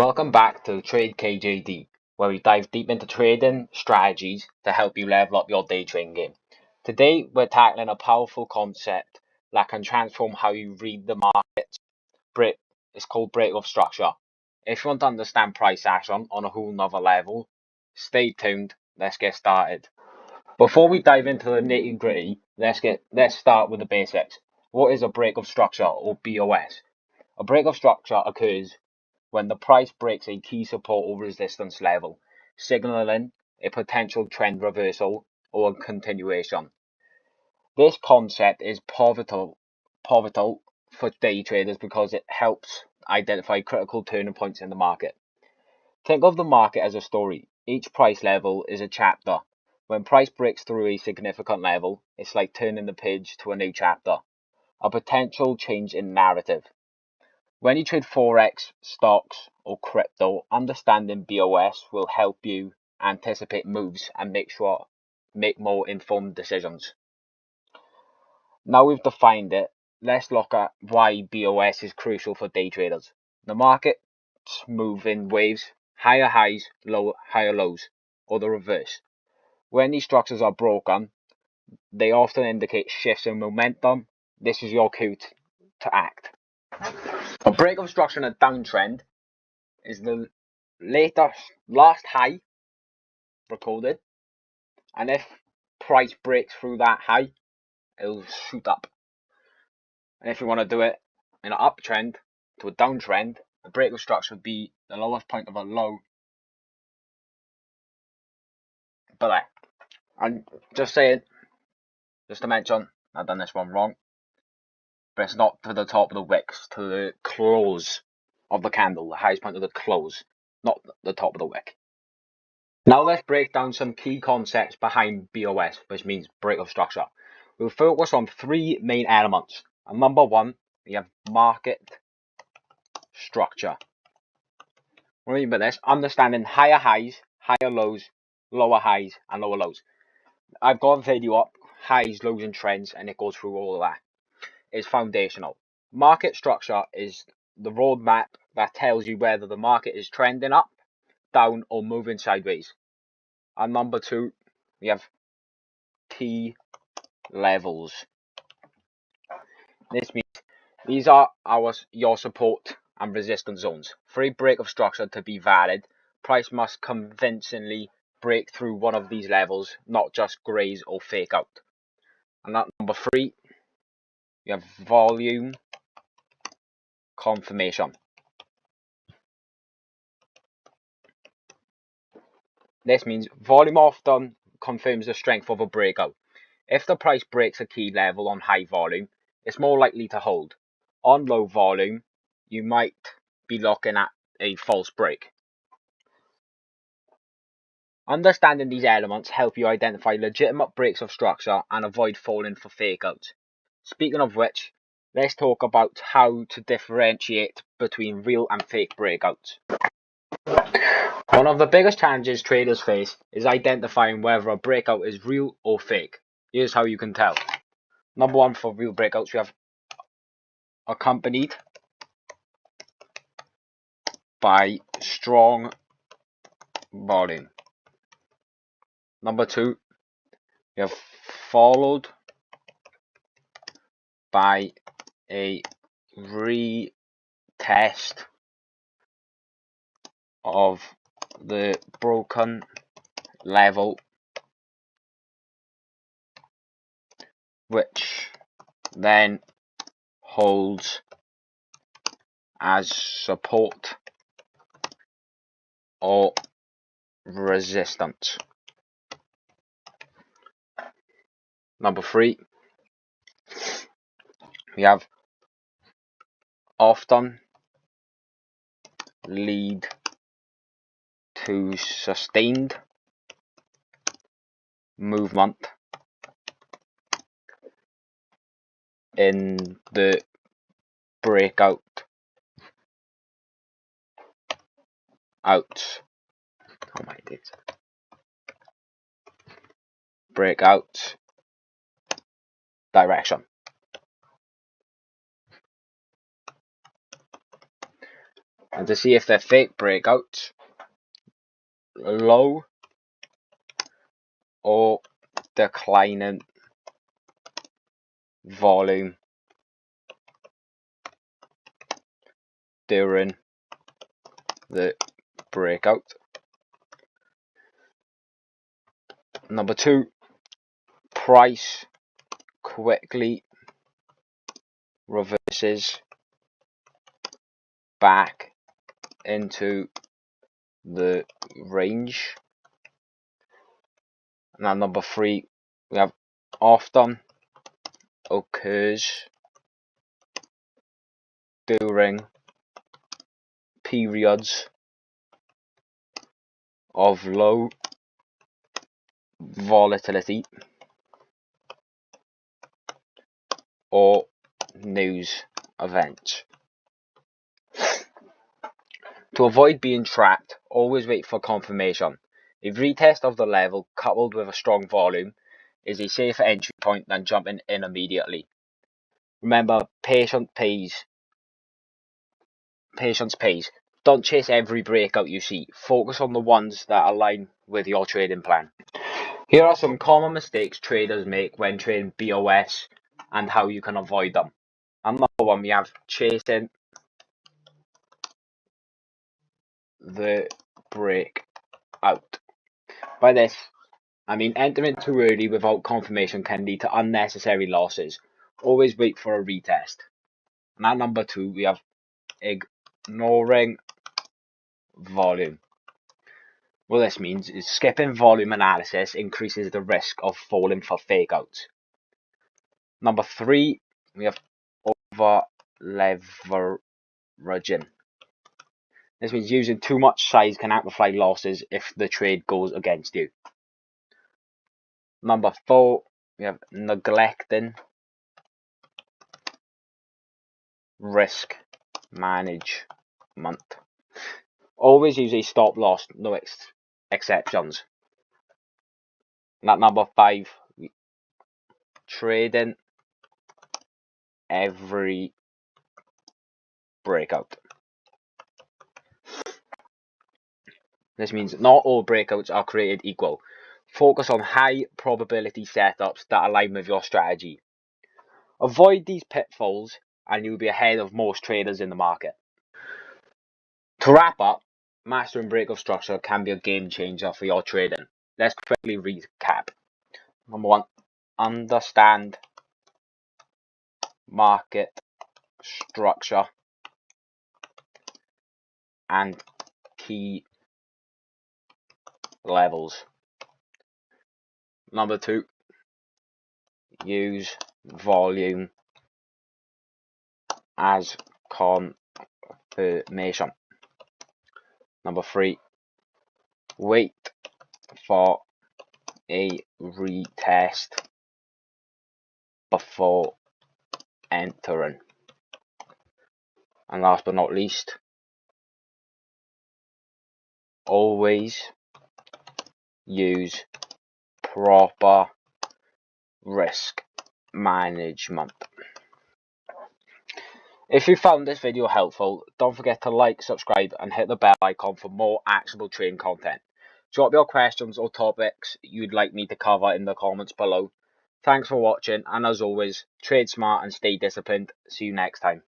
Welcome back to Trade KJD, where we dive deep into trading strategies to help you level up your day trading game. Today, we're tackling a powerful concept that can transform how you read the market. It's called breakout structure. If you want to understand price action on a whole nother level, stay tuned. Let's get started. Before we dive into the nitty gritty, let's start with the basics. What is a breakout structure, or BOS? A breakout structure occurs when the price breaks a key support or resistance level, signaling a potential trend reversal or a continuation. This concept is pivotal for day traders because it helps identify critical turning points in the market. Think of the market as a story. Each price level is a chapter. When price breaks through a significant level, it's like turning the page to a new chapter, a potential change in narrative. When you trade forex, stocks, or crypto, understanding BOS will help you anticipate moves and make more informed decisions. Now we've defined it, let's look at why BOS is crucial for day traders. The markets move in waves, higher highs, higher lows, or the reverse. When these structures are broken, they often indicate shifts in momentum. This is your cue to act. A breakout structure in a downtrend is the last high recorded, and if price breaks through that high, it'll shoot up. And if you want to do it in an uptrend to a downtrend, the breakout structure would be the lowest point of a low. But I'm just saying, just to mention, I've done this one wrong, but it's not to the top of the wick, it's to the close of the candle, the highest point of the close, not the top of the wick. Now let's break down some key concepts behind BOS, which means breakout structure. We'll focus on three main elements. And number one, we have market structure. What do I mean by this? Understanding higher highs, higher lows, lower highs, and lower lows. I've got a video up, highs, lows, and trends, and it goes through all of that. It's foundational. Market structure is the roadmap that tells you whether the market is trending up, down, or moving sideways. And number two, we have key levels. This means these are your support and resistance zones. For a breakout structure to be valid, price must convincingly break through one of these levels, not just graze or fake out. And at number three, you have volume confirmation. This means volume often confirms the strength of a breakout. If the price breaks a key level on high volume, it's more likely to hold. On low volume, you might be looking at a false break. Understanding these elements help you identify legitimate breaks of structure and avoid falling for fake outs. Speaking of which, let's talk about how to differentiate between real and fake breakouts. One of the biggest challenges traders face is identifying whether a breakout is real or fake. Here's how you can tell. Number one, for real breakouts, we have accompanied by strong volume. Number two, we have followed by a retest of the broken level, which then holds as support or resistance. Number three, we have often lead to sustained movement in the breakout breakout direction. And to see if they're fake breakouts, low or declining volume during the breakout. Number 2, price quickly reverses back into the range. And then number 3, we have often occurs during periods of low volatility or news events. To avoid being trapped, always wait for confirmation. A retest of the level coupled with a strong volume is a safer entry point than jumping in immediately. Remember, patience pays. Don't chase every breakout you see. Focus on the ones that align with your trading plan. Here are some common mistakes traders make when trading BOS and how you can avoid them. And number 1, we have chasing the breakout. By this, I mean entering too early without confirmation can lead to unnecessary losses. Always wait for a retest. And at number 2, we have ignoring volume. What this means is skipping volume analysis increases the risk of falling for fake outs. Number 3, we have over leveraging. This means using too much size can amplify losses if the trade goes against you. Number 4, we have neglecting risk management. Always use a stop loss, no exceptions. And at number 5, trading every breakout. This means not all breakouts are created equal. Focus on high probability setups that align with your strategy. Avoid these pitfalls and you'll be ahead of most traders in the market. To wrap up, mastering breakout structure can be a game changer for your trading. Let's quickly recap. Number 1, understand market structure and key levels. Number 2, use volume as confirmation. Number 3, wait for a retest before entering. And last but not least, always use proper risk management. If you found this video helpful, don't forget to like, subscribe and hit the bell icon for more actionable trading content. Drop your questions or topics you'd like me to cover in the comments below. Thanks for watching, and as always, trade smart and stay disciplined. See you next time.